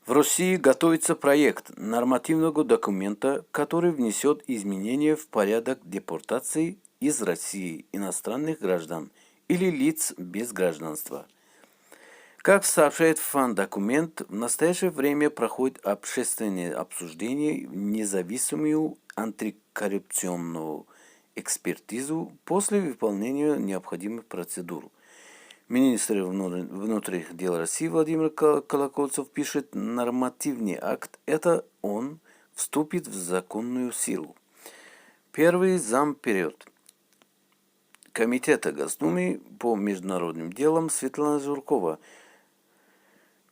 В России готовится проект нормативного документа, который внесет изменения в порядок депортации из России иностранных граждан или лиц без гражданства. Как сообщает ФАН-документ, в настоящее время проходит общественное обсуждение независимую антикоррупционную экспертизу после выполнения необходимых процедур. Министр внутренних дел России Владимир Колокольцев пишет, нормативный акт – это он вступит в законную силу. Первый зампериод Комитета Госдумы по международным делам Светлана Журкова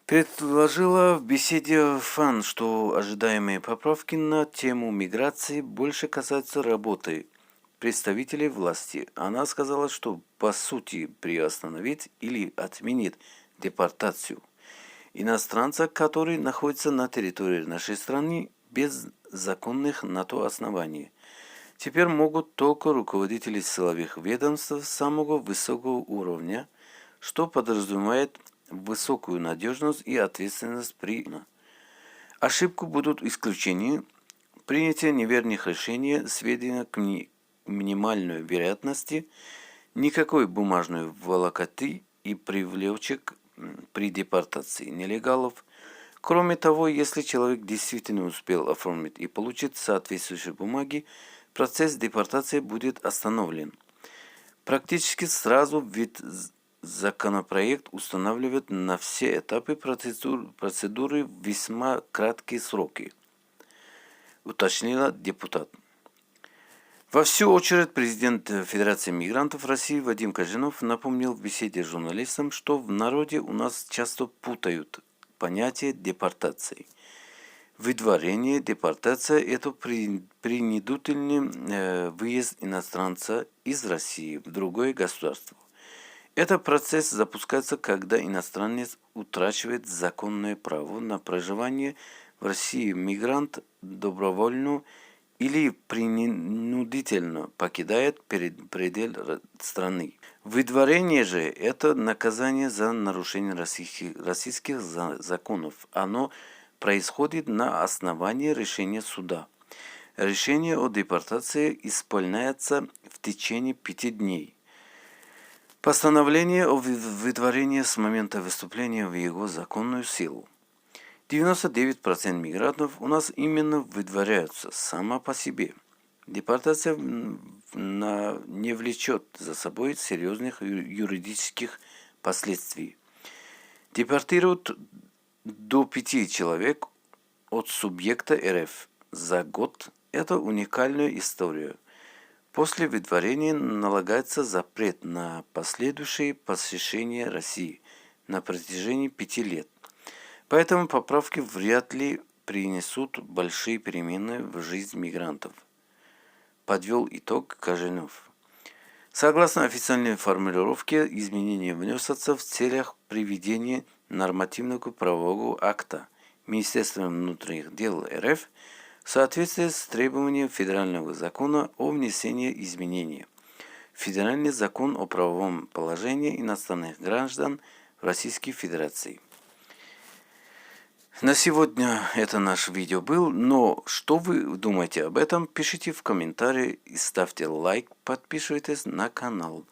предложила в беседе ФАН, что ожидаемые поправки на тему миграции больше касаются работы представителей власти. Она сказала, что по сути приостановит или отменит депортацию иностранца, который находится на территории нашей страны без законных на то оснований. Теперь могут только руководители силовых ведомств самого высокого уровня, что подразумевает высокую надежность и ответственность при ошибку будут исключения, принятие неверных решений сведено к минимальной вероятности, никакой бумажной волокоты и привлечек при депортации нелегалов. Кроме того, если человек действительно успел оформить и получить соответствующие бумаги, процесс депортации будет остановлен. Практически сразу вид законопроект устанавливает на все этапы процедуры весьма краткие сроки, уточнила депутат. Во всю очередь президент Федерации мигрантов России Вадим Кожинов напомнил в беседе с журналистам, что в народе у нас часто путают понятие депортации. Выдворение, депортация – это принудительный выезд иностранца из России в другое государство. Этот процесс запускается, когда иностранец утрачивает законное право на проживание в России. Мигрант добровольно или принудительно покидает предел страны. Выдворение же – это наказание за нарушение российских законов. Оно происходит на основании решения суда. Решение о депортации исполняется в течение 5 дней. Постановление о выдворении с момента вступления в его законную силу. 99% мигрантов у нас именно выдворяются сама по себе. Депортация не влечет за собой серьезных юридических последствий. Депортируют до 5 человек от субъекта РФ за год. Это уникальная история. После выдворения налагается запрет на последующее посещение России на протяжении 5 лет. Поэтому поправки вряд ли принесут большие перемены в жизнь мигрантов. Подвел итог Кожинов. Согласно официальной формулировке, изменения вносятся в целях приведения нормативного правового акта Министерством внутренних дел РФ в соответствии с требованием Федерального закона о внесении изменений в Федеральный закон о правовом положении иностранных граждан в Российской Федерации. На сегодня это наш видео был, но что вы думаете об этом, пишите в комментарии и ставьте лайк, подписывайтесь на канал.